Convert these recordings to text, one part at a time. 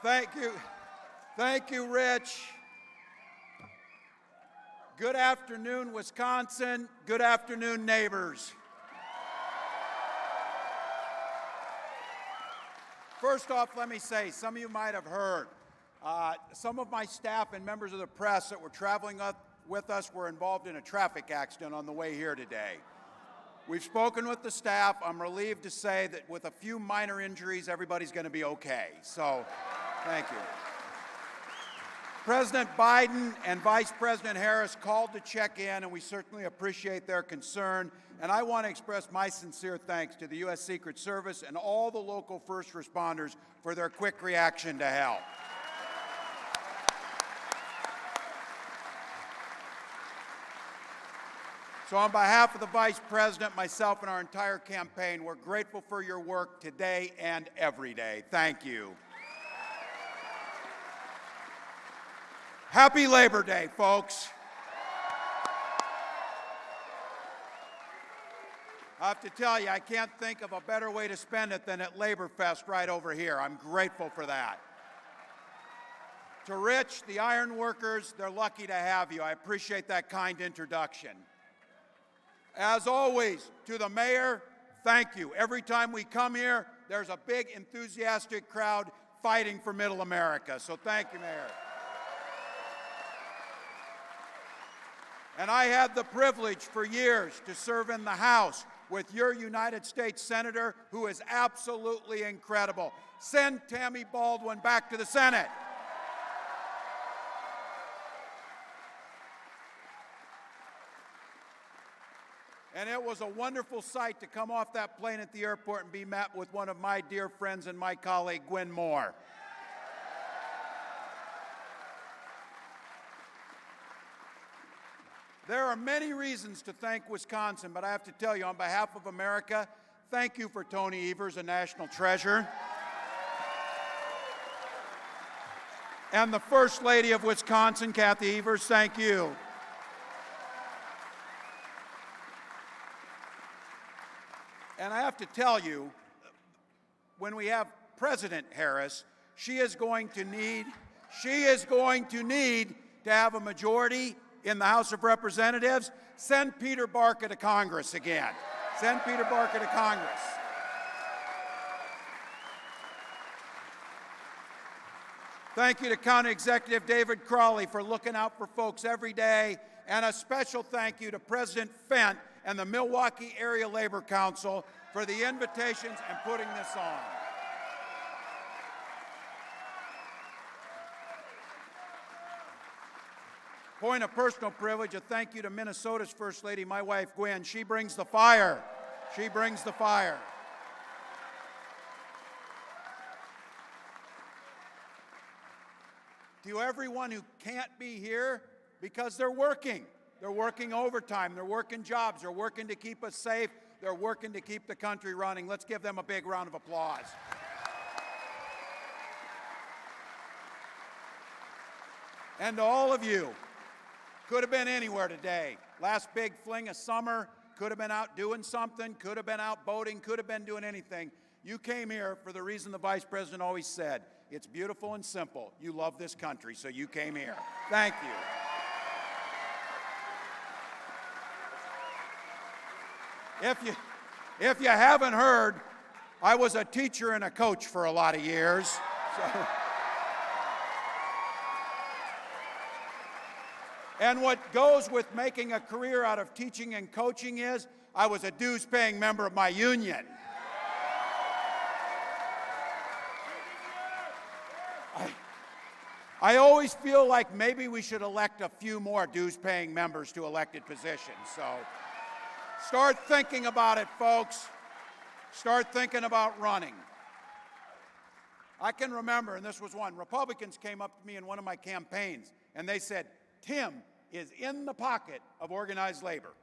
Thank you. Thank you, Rich. Good afternoon, Wisconsin. Good afternoon, neighbors. First off, let me say, some of you might have heard, some of my staff and members of the press that were traveling up with us were involved in a traffic accident on the way here today. We've spoken with the staff. I'm relieved to say that with a few minor injuries, everybody's going to be okay. So, thank you. President Biden and Vice President Harris called to check in, and we certainly appreciate their concern. And I want to express my sincere thanks to the U.S. Secret Service and all the local first responders for their quick reaction to help. So on behalf of the Vice President, myself, and our entire campaign, we're grateful for your work today and every day. Thank you. Happy Labor Day, folks. I have to tell you, I can't think of a better way to spend it than at Labor Fest right over here. I'm grateful for that. To Rich, the iron workers, they're lucky to have you. I appreciate that kind introduction. As always, to the mayor, thank you. Every time we come here, there's a big, enthusiastic crowd fighting for Middle America. So thank you, Mayor. And I had the privilege for years to serve in the House with your United States Senator, who is absolutely incredible. Send Tammy Baldwin back to the Senate. And it was a wonderful sight to come off that plane at the airport and be met with one of my dear friends and my colleague, Gwen Moore. There are many reasons to thank Wisconsin, but I have to tell you, on behalf of America, thank you for Tony Evers, a national treasure. And the First Lady of Wisconsin, Kathy Evers, thank you. And I have to tell you, when we have President Harris, she is going to need to have a majority in the House of Representatives. Send Peter Barca to Congress again. Send Peter Barca to Congress. Thank you to County Executive David Crawley for looking out for folks every day. And a special thank you to President Fent and the Milwaukee Area Labor Council for the invitations and putting this on. Point of personal privilege, a thank you to Minnesota's First Lady, my wife Gwen. She brings the fire. She brings the fire. To everyone who can't be here because they're working. They're working overtime, they're working jobs, they're working to keep us safe, they're working to keep the country running. Let's give them a big round of applause. And to all of you, could have been anywhere today. Last big fling of summer, could have been out doing something, could have been out boating, could have been doing anything. You came here for the reason the Vice President always said. It's beautiful and simple. You love this country, so you came here. Thank you. If you haven't heard, I was a teacher and a coach for a lot of years. So. And what goes with making a career out of teaching and coaching is I was a dues-paying member of my union. I always feel like maybe we should elect a few more dues-paying members to elected positions. So. Start thinking about it, folks. Start thinking about running. I can remember, and this was one, Republicans came up to me in one of my campaigns, and they said, Tim is in the pocket of organized labor.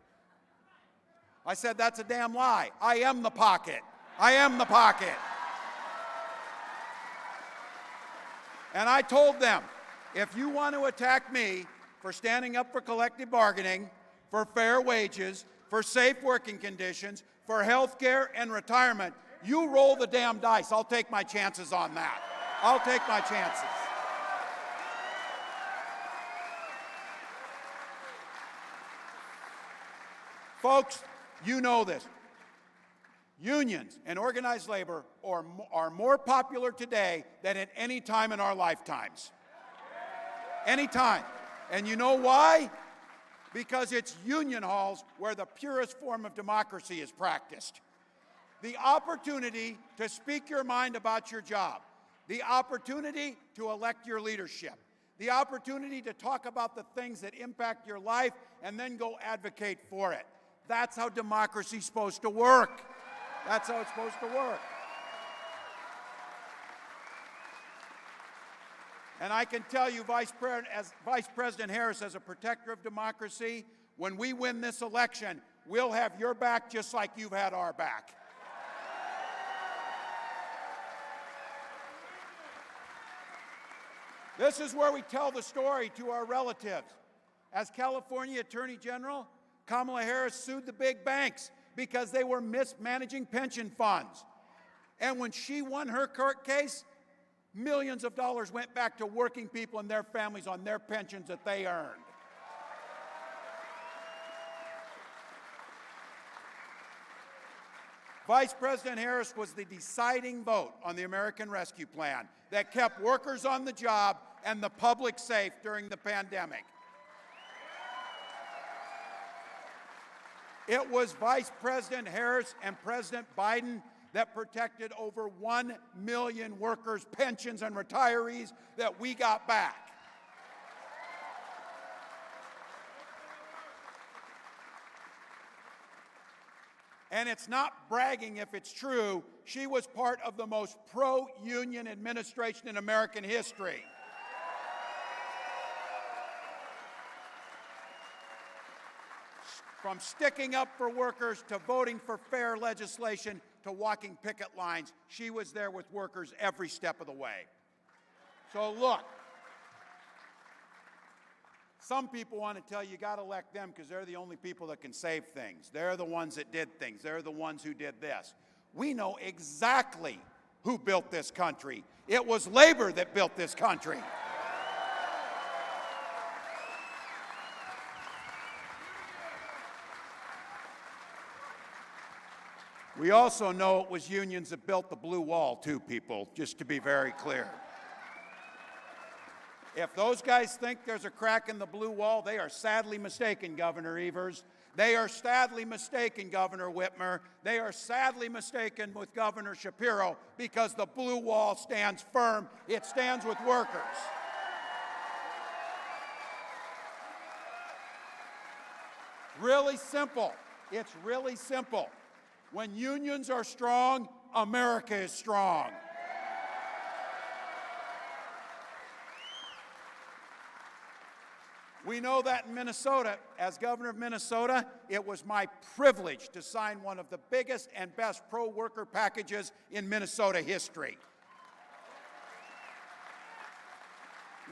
I said, that's a damn lie. I am the pocket. I am the pocket. And I told them, if you want to attack me for standing up for collective bargaining, for fair wages, for safe working conditions, for health care and retirement, you roll the damn dice. I'll take my chances on that. I'll take my chances. Folks, you know this. Unions and organized labor are more popular today than at any time in our lifetimes. Any time. And you know why? Because it's union halls where the purest form of democracy is practiced. The opportunity to speak your mind about your job, the opportunity to elect your leadership, the opportunity to talk about the things that impact your life and then go advocate for it. That's how democracy's supposed to work. That's how it's supposed to work. And I can tell you, Vice President Harris, as a protector of democracy, when we win this election, we'll have your back just like you've had our back. This is where we tell the story to our relatives. As California Attorney General, Kamala Harris sued the big banks because they were mismanaging pension funds. And when she won her court case, millions of dollars went back to working people and their families on their pensions that they earned. Vice President Harris was the deciding vote on the American Rescue Plan that kept workers on the job and the public safe during the pandemic. It was Vice President Harris and President Biden that protected over 1 million workers' pensions and retirees that we got back. And it's not bragging if it's true, she was part of the most pro-union administration in American history. From sticking up for workers to voting for fair legislation to walking picket lines, she was there with workers every step of the way. So look, some people want to tell you got to elect them because they're the only people that can save things. They're the ones that did things. They're the ones who did this. We know exactly who built this country. It was labor that built this country. We also know it was unions that built the blue wall, too, people, just to be very clear. If those guys think there's a crack in the blue wall, they are sadly mistaken, Governor Evers. They are sadly mistaken, Governor Whitmer. They are sadly mistaken with Governor Shapiro because the blue wall stands firm. It stands with workers. Really simple. It's really simple. When unions are strong, America is strong. We know that in Minnesota. As governor of Minnesota, it was my privilege to sign one of the biggest and best pro-worker packages in Minnesota history.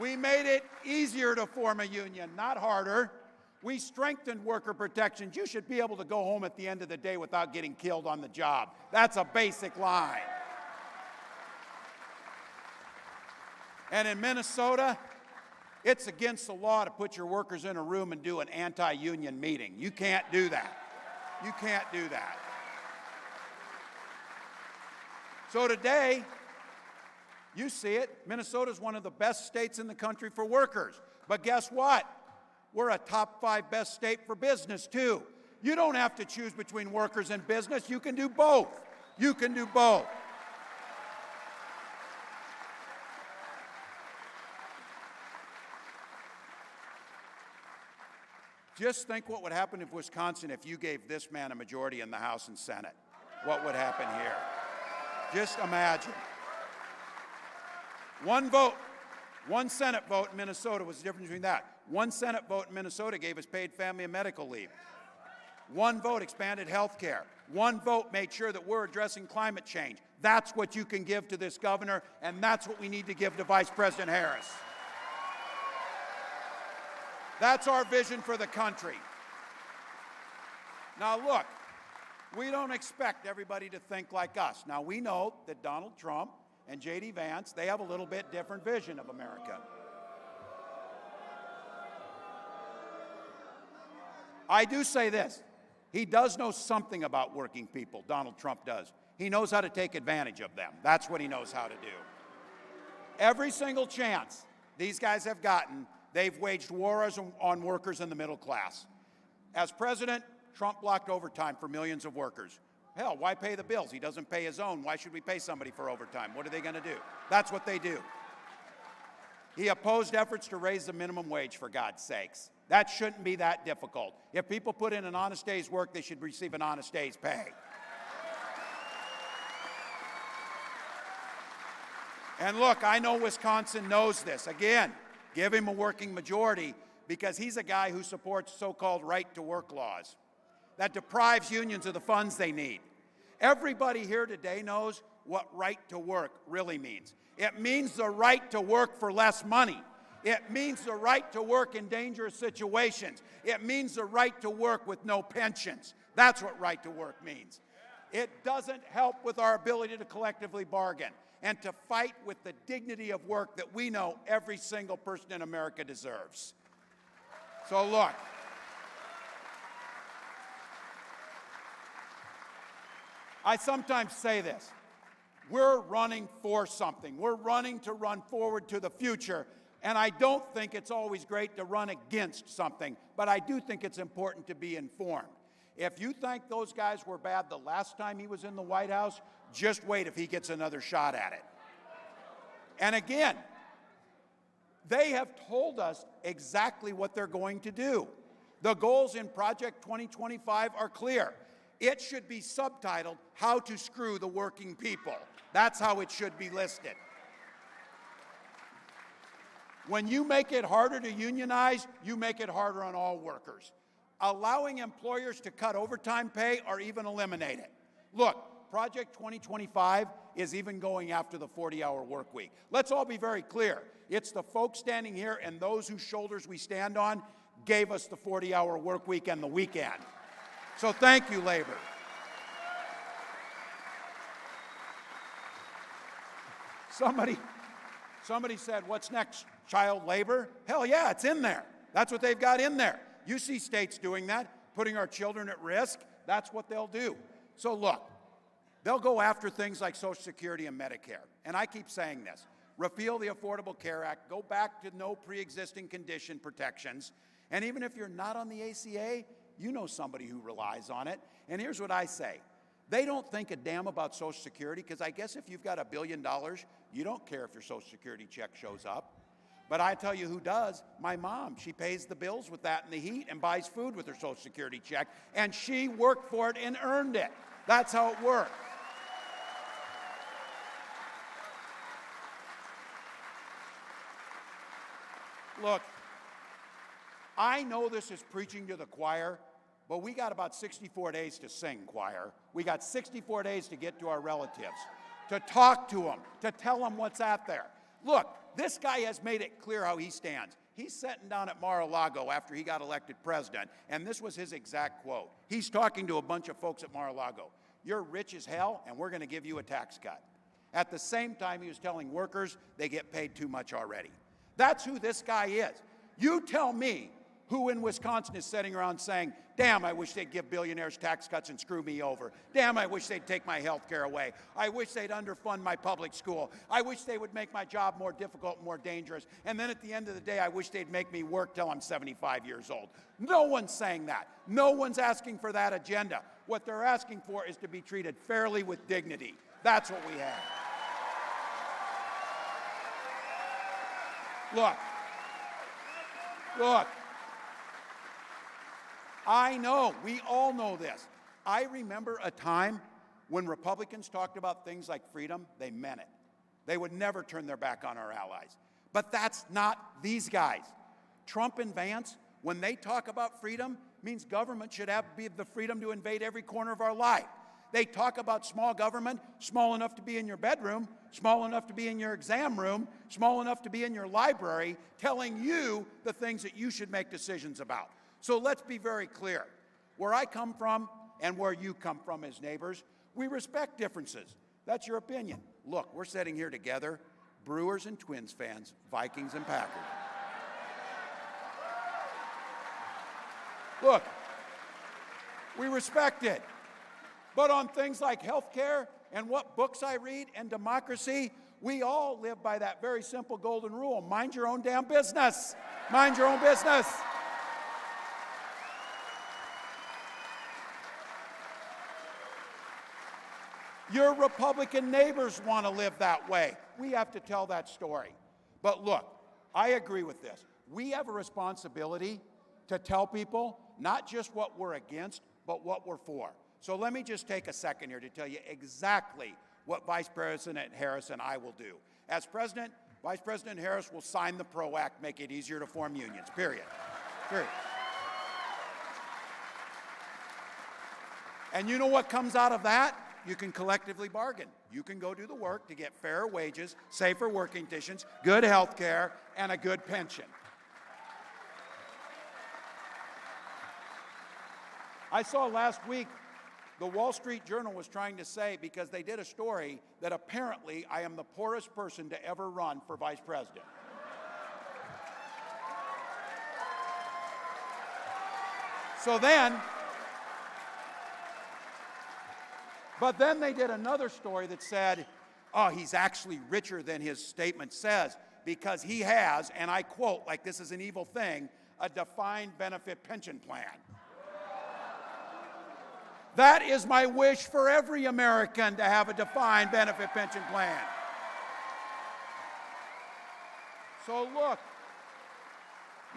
We made it easier to form a union, not harder. We strengthened worker protections. You should be able to go home at the end of the day without getting killed on the job. That's a basic line. And in Minnesota, it's against the law to put your workers in a room and do an anti-union meeting. You can't do that. You can't do that. So today, you see it, Minnesota's one of the best states in the country for workers. But guess what? We're a top 5 best state for business, too. You don't have to choose between workers and business. You can do both. You can do both. Just think what would happen if Wisconsin, if you gave this man a majority in the House and Senate. What would happen here? Just imagine. One vote, one Senate vote in Minnesota was the difference between that. One Senate vote in Minnesota gave us paid family and medical leave. One vote expanded health care. One vote made sure that we're addressing climate change. That's what you can give to this governor, and that's what we need to give to Vice President Harris. That's our vision for the country. Now look, we don't expect everybody to think like us. Now we know that Donald Trump and J.D. Vance, they have a little bit different vision of America. I do say this. He does know something about working people, Donald Trump does. He knows how to take advantage of them. That's what he knows how to do. Every single chance these guys have gotten, they've waged wars on workers in the middle class. As president, Trump blocked overtime for millions of workers. Hell, why pay the bills? He doesn't pay his own. Why should we pay somebody for overtime? What are they going to do? That's what they do. He opposed efforts to raise the minimum wage, for God's sakes. That shouldn't be that difficult. If people put in an honest day's work, they should receive an honest day's pay. And look, I know Wisconsin knows this. Again, give him a working majority because he's a guy who supports so-called right-to-work laws that deprives unions of the funds they need. Everybody here today knows what right to work really means. It means the right to work for less money. It means the right to work in dangerous situations. It means the right to work with no pensions. That's what right to work means. It doesn't help with our ability to collectively bargain and to fight with the dignity of work that we know every single person in America deserves. So look, I sometimes say this. We're running for something. We're running to run forward to the future. And I don't think it's always great to run against something, but I do think it's important to be informed. If you think those guys were bad the last time he was in the White House, just wait if he gets another shot at it. And again, they have told us exactly what they're going to do. The goals in Project 2025 are clear. It should be subtitled, How to Screw the Working People. That's how it should be listed. When you make it harder to unionize, you make it harder on all workers. Allowing employers to cut overtime pay or even eliminate it. Look, Project 2025 is even going after the 40-hour work week. Let's all be very clear. It's the folks standing here and those whose shoulders we stand on gave us the 40-hour work week and the weekend. So thank you, labor. Somebody said, what's next? Child labor? Hell yeah, it's in there. That's what they've got in there. You see states doing that, putting our children at risk. That's what they'll do. So look, they'll go after things like Social Security and Medicare. And I keep saying this. Repeal the Affordable Care Act. Go back to no pre-existing condition protections. And even if you're not on the ACA, you know somebody who relies on it. And here's what I say. They don't think a damn about Social Security because I guess if you've got $1 billion, you don't care if your Social Security check shows up. But I tell you who does, my mom. She pays the bills with that in the heat and buys food with her Social Security check, and she worked for it and earned it. That's how it works. Look, I know this is preaching to the choir, but we got about 64 days to sing, choir. We got 64 days to get to our relatives, to talk to them, to tell them what's out there. Look, this guy has made it clear how he stands. He's sitting down at Mar-a-Lago after he got elected president, and this was his exact quote. He's talking to a bunch of folks at Mar-a-Lago. You're rich as hell, and we're going to give you a tax cut. At the same time, he was telling workers they get paid too much already. That's who this guy is. You tell me who in Wisconsin is sitting around saying, damn, I wish they'd give billionaires tax cuts and screw me over. Damn, I wish they'd take my health care away. I wish they'd underfund my public school. I wish they would make my job more difficult and more dangerous. And then at the end of the day, I wish they'd make me work till I'm 75 years old. No one's saying that. No one's asking for that agenda. What they're asking for is to be treated fairly with dignity. That's what we have. Look. I know, we all know this. I remember a time when Republicans talked about things like freedom, they meant it. They would never turn their back on our allies. But that's not these guys. Trump and Vance, when they talk about freedom, means government should have the freedom to invade every corner of our life. They talk about small government, small enough to be in your bedroom, small enough to be in your exam room, small enough to be in your library, telling you the things that you should make decisions about. So let's be very clear. Where I come from and where you come from as neighbors, we respect differences. That's your opinion. Look, we're sitting here together, Brewers and Twins fans, Vikings and Packers. Look, we respect it. But on things like health care and what books I read and democracy, we all live by that very simple golden rule. Mind your own damn business. Mind your own business. Your Republican neighbors want to live that way. We have to tell that story. But look, I agree with this. We have a responsibility to tell people not just what we're against, but what we're for. So let me just take a second here to tell you exactly what Vice President Harris and I will do. As president, Vice President Harris will sign the PRO Act, make it easier to form unions, period. Period. And you know what comes out of that? You can collectively bargain. You can go do the work to get fairer wages, safer working conditions, good health care, and a good pension. I saw last week the Wall Street Journal was trying to say, because they did a story, that apparently I am the poorest person to ever run for vice president. But then they did another story that said, oh, he's actually richer than his statement says because he has, and I quote, like this is an evil thing, a defined benefit pension plan. That is my wish for every American, to have a defined benefit pension plan. So look,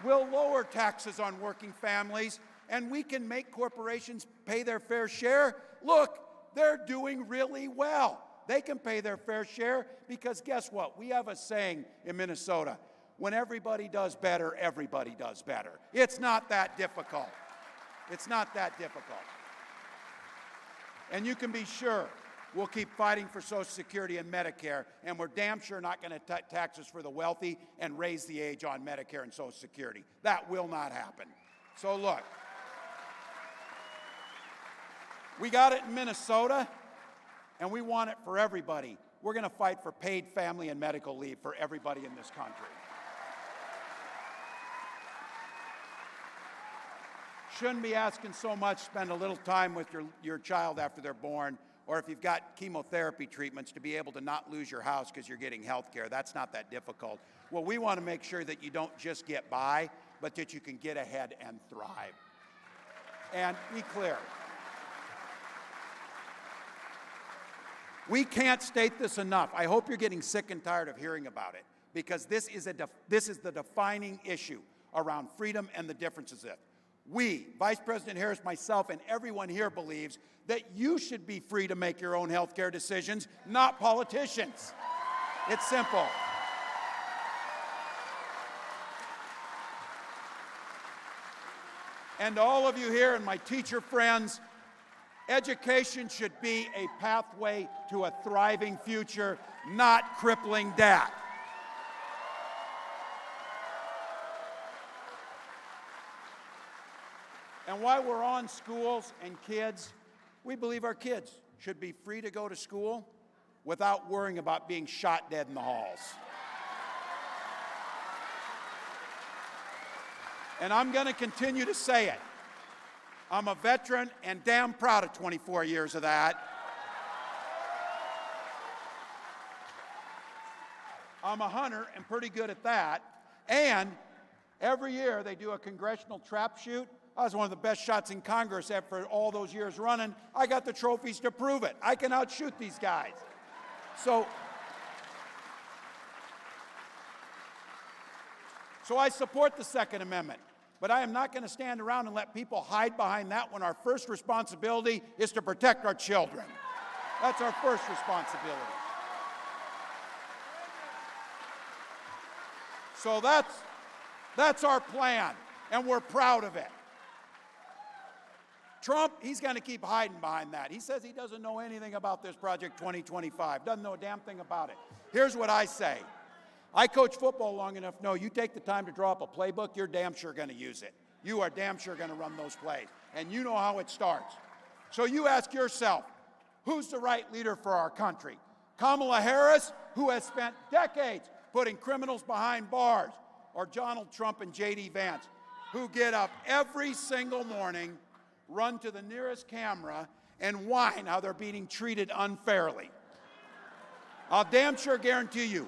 we'll lower taxes on working families, and we can make corporations pay their fair share. Look, they're doing really well. They can pay their fair share because guess what? We have a saying in Minnesota, when everybody does better, everybody does better. It's not that difficult. It's not that difficult. And you can be sure we'll keep fighting for Social Security and Medicare, and we're damn sure not going to tax us for the wealthy and raise the age on Medicare and Social Security. That will not happen. So look, we got it in Minnesota, and we want it for everybody. We're going to fight for paid family and medical leave for everybody in this country. Shouldn't be asking so much, spend a little time with your child after they're born, or if you've got chemotherapy treatments, to be able to not lose your house because you're getting health care. That's not that difficult. Well, we want to make sure that you don't just get by, but that you can get ahead and thrive. And be clear. We can't state this enough. I hope you're getting sick and tired of hearing about it, because this is the defining issue around freedom and the differences in it. We, Vice President Harris, myself, and everyone here believes that you should be free to make your own health care decisions, not politicians. It's simple. And to all of you here and my teacher friends, education should be a pathway to a thriving future, not crippling debt. And while we're on schools and kids, we believe our kids should be free to go to school without worrying about being shot dead in the halls. And I'm going to continue to say it. I'm a veteran and damn proud of 24 years of that. I'm a hunter and pretty good at that. And every year they do a congressional trap shoot. I was one of the best shots in Congress after all those years running. I got the trophies to prove it. I can outshoot these guys. So I support the Second Amendment, but I am not going to stand around and let people hide behind that when our first responsibility is to protect our children. That's our first responsibility. So that's our plan, and we're proud of it. Trump, he's going to keep hiding behind that. He says he doesn't know anything about this Project 2025, doesn't know a damn thing about it. Here's what I say. I coach football long enough to know you take the time to draw up a playbook, you're damn sure going to use it. You are damn sure going to run those plays, and you know how it starts. So you ask yourself, who's the right leader for our country? Kamala Harris, who has spent decades putting criminals behind bars, or Donald Trump and J.D. Vance, who get up every single morning, run to the nearest camera, and whine how they're being treated unfairly. I'll damn sure guarantee you,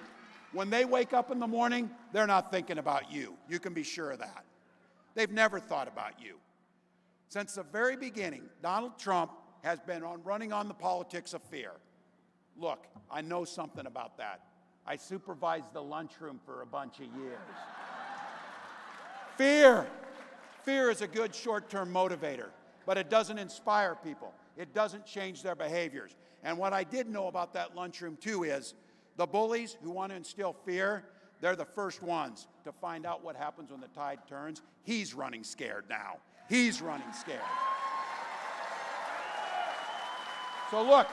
when they wake up in the morning, they're not thinking about you. You can be sure of that. They've never thought about you. Since the very beginning, Donald Trump has been running on the politics of fear. Look, I know something about that. I supervised the lunchroom for a bunch of years. Fear. Fear is a good short-term motivator, but it doesn't inspire people. It doesn't change their behaviors. And what I did know about that lunchroom, too, is the bullies who want to instill fear, they're the first ones to find out what happens when the tide turns. He's running scared now. He's running scared. So look,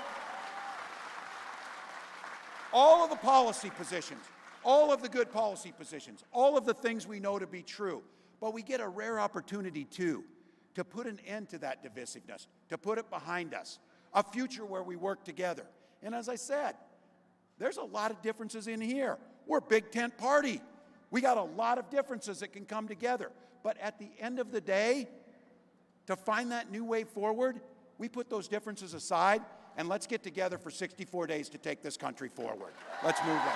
all of the policy positions, all of the good policy positions, all of the things we know to be true, but we get a rare opportunity, too, to put an end to that divisiveness, to put it behind us, a future where we work together. And as I said, there's a lot of differences in here. We're a big tent party. We got a lot of differences that can come together. But at the end of the day, to find that new way forward, we put those differences aside, and let's get together for 64 days to take this country forward. Let's move on.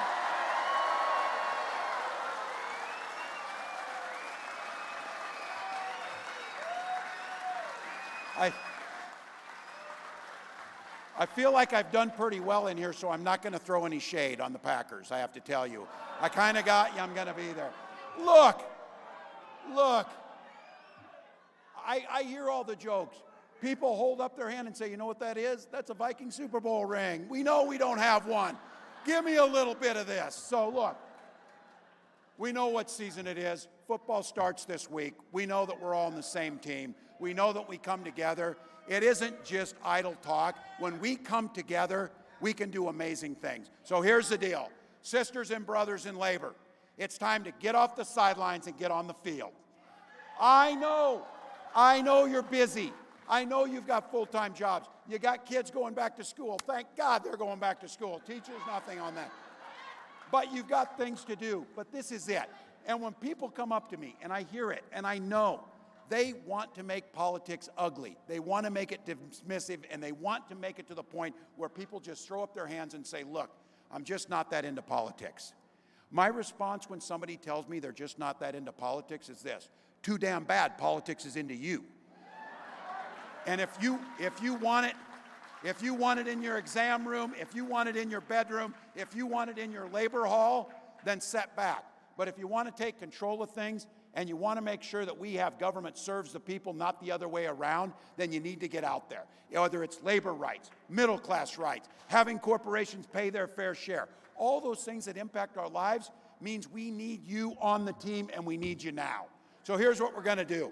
I feel like I've done pretty well in here, so I'm not going to throw any shade on the Packers, I have to tell you. I kind of got you. I'm going to be there. Look. I hear all the jokes. People hold up their hand and say, you know what that is? That's a Viking Super Bowl ring. We know we don't have one. Give me a little bit of this. So look, we know what season it is. Football starts this week. We know that we're all on the same team. We know that we come together. It isn't just idle talk. When we come together, we can do amazing things. So here's the deal. Sisters and brothers in labor, it's time to get off the sidelines and get on the field. I know you're busy. I know you've got full-time jobs. You got kids going back to school. Thank God they're going back to school. Teachers, nothing on that. But you've got things to do. But this is it. And when people come up to me, and I hear it, and I know, they want to make politics ugly. They want to make it dismissive, and they want to make it to the point where people just throw up their hands and say, look, I'm just not that into politics. My response when somebody tells me they're just not that into politics is this: too damn bad politics is into you. And if you want it in your exam room, if you want it in your bedroom, if you want it in your labor hall, then set back. But if you want to take control of things and you want to make sure that we have government serves the people, not the other way around, then you need to get out there. Whether it's labor rights, middle class rights, having corporations pay their fair share, all those things that impact our lives means we need you on the team, and we need you now. So here's what we're going to do.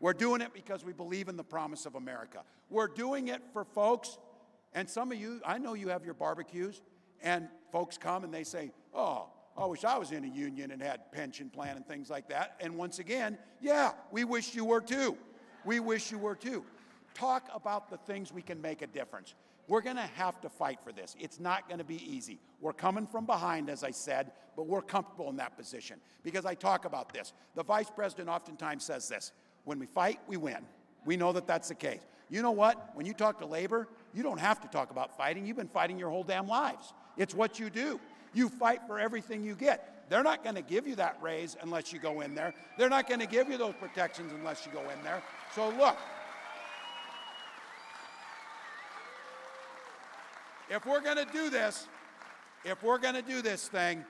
We're doing it because we believe in the promise of America. We're doing it for folks, and some of you, I know you have your barbecues, and folks come and they say, oh, I wish I was in a union and had pension plan and things like that. And once again, yeah, we wish you were too. We wish you were too. Talk about the things we can make a difference. We're going to have to fight for this. It's not going to be easy. We're coming from behind, as I said, but we're comfortable in that position because I talk about this. The vice president oftentimes says this: when we fight, we win. We know that that's the case. You know what? When you talk to labor, you don't have to talk about fighting. You've been fighting your whole damn lives. It's what you do. You fight for everything you get. They're not going to give you that raise unless you go in there. They're not going to give you those protections unless you go in there. So look, if we're going to do this thing,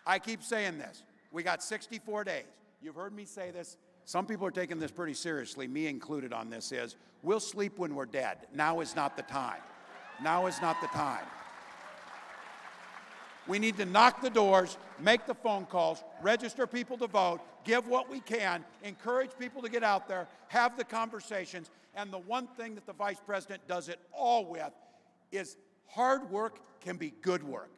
I keep saying this. We got 64 days. You've heard me say this. Some people are taking this pretty seriously, me included on this, is we'll sleep when we're dead. Now is not the time. Now is not the time. We need to knock the doors, make the phone calls, register people to vote, give what we can, encourage people to get out there, have the conversations, and the one thing that the vice president does it all with is hard work can be good work.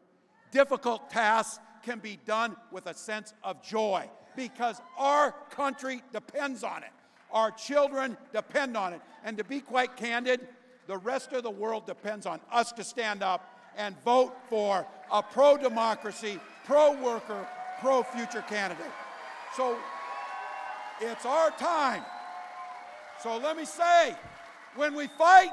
Difficult tasks can be done with a sense of joy because our country depends on it. Our children depend on it. And to be quite candid, the rest of the world depends on us to stand up and vote for a pro-democracy, pro-worker, pro-future candidate. So it's our time. So let me say, when we fight,